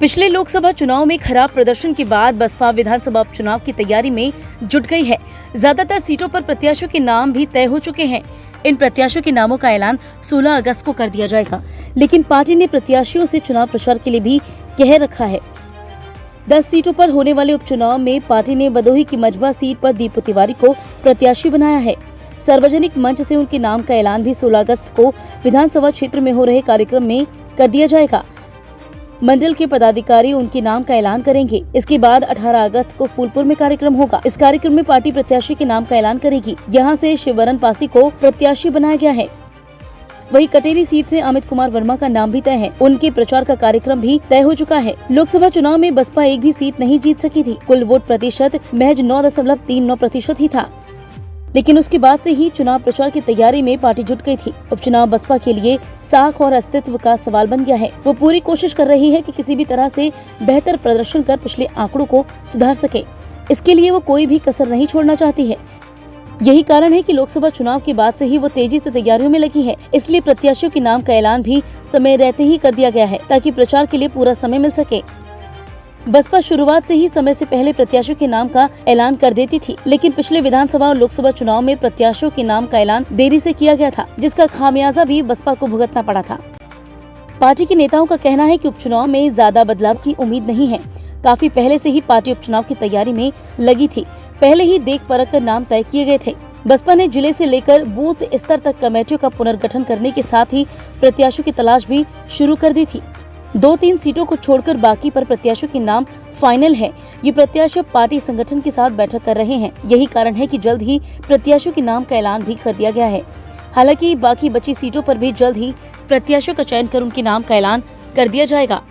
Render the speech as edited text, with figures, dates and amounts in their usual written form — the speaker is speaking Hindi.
पिछले लोकसभा चुनाव में खराब प्रदर्शन के बाद बसपा विधानसभा उपचुनाव की तैयारी में जुट गई है। ज्यादातर सीटों पर प्रत्याशियों के नाम भी तय हो चुके हैं। इन प्रत्याशियों के नामों का ऐलान 16 अगस्त को कर दिया जाएगा, लेकिन पार्टी ने प्रत्याशियों से चुनाव प्रचार के लिए भी कह रखा है। 10 सीटों पर होने वाले उपचुनाव में पार्टी ने भदोही की मजबा सीट पर दीपू तिवारी को प्रत्याशी बनाया है। सार्वजनिक मंच से उनके नाम का ऐलान भी 16 अगस्त को विधानसभा क्षेत्र में हो रहे कार्यक्रम में कर दिया जाएगा। मंडल के पदाधिकारी उनके नाम का ऐलान करेंगे। इसके बाद 18 अगस्त को फूलपुर में कार्यक्रम होगा। इस कार्यक्रम में पार्टी प्रत्याशी के नाम का ऐलान करेगी। यहां से शिवरन पासी को प्रत्याशी बनाया गया है। वहीं कटेरी सीट से अमित कुमार वर्मा का नाम भी तय है। उनके प्रचार का कार्यक्रम भी तय हो चुका है। लोकसभा चुनाव में बसपा एक भी सीट नहीं जीत सकी थी। कुल वोट प्रतिशत महज 9.39% ही था, लेकिन उसके बाद से ही चुनाव प्रचार की तैयारी में पार्टी जुट गई थी। उपचुनाव बसपा के लिए साख और अस्तित्व का सवाल बन गया है। वो पूरी कोशिश कर रही है कि किसी भी तरह से बेहतर प्रदर्शन कर पिछले आंकड़ों को सुधार सके। इसके लिए वो कोई भी कसर नहीं छोड़ना चाहती है। यही कारण है कि लोकसभा चुनाव के बाद से ही वो तेजी से तैयारियों में लगी है। इसलिए प्रत्याशियों के नाम का ऐलान भी समय रहते ही कर दिया गया है, ताकि प्रचार के लिए पूरा समय मिल सके। बसपा शुरुआत से ही समय से पहले प्रत्याशियों के नाम का ऐलान कर देती थी, लेकिन पिछले विधानसभा और लोकसभा चुनाव में प्रत्याशियों के नाम का ऐलान देरी से किया गया था, जिसका खामियाजा भी बसपा को भुगतना पड़ा था। पार्टी के नेताओं का कहना है कि उपचुनाव में ज्यादा बदलाव की उम्मीद नहीं है। काफी पहले से ही पार्टी उपचुनाव की तैयारी में लगी थी। पहले ही देख परख कर नाम तय किए गए थे। बसपा ने जिले से लेकर बूथ स्तर तक कमेटियों का पुनर्गठन करने के साथ ही प्रत्याशियों की तलाश भी शुरू कर दी थी। 2-3 सीटों को छोड़कर बाकी पर प्रत्याशियों के नाम फाइनल है। ये प्रत्याशी पार्टी संगठन के साथ बैठक कर रहे हैं। यही कारण है कि जल्द ही प्रत्याशियों के नाम का ऐलान भी कर दिया गया है। हालांकि बाकी बची सीटों पर भी जल्द ही प्रत्याशियों का चयन कर उनके नाम का ऐलान कर दिया जाएगा।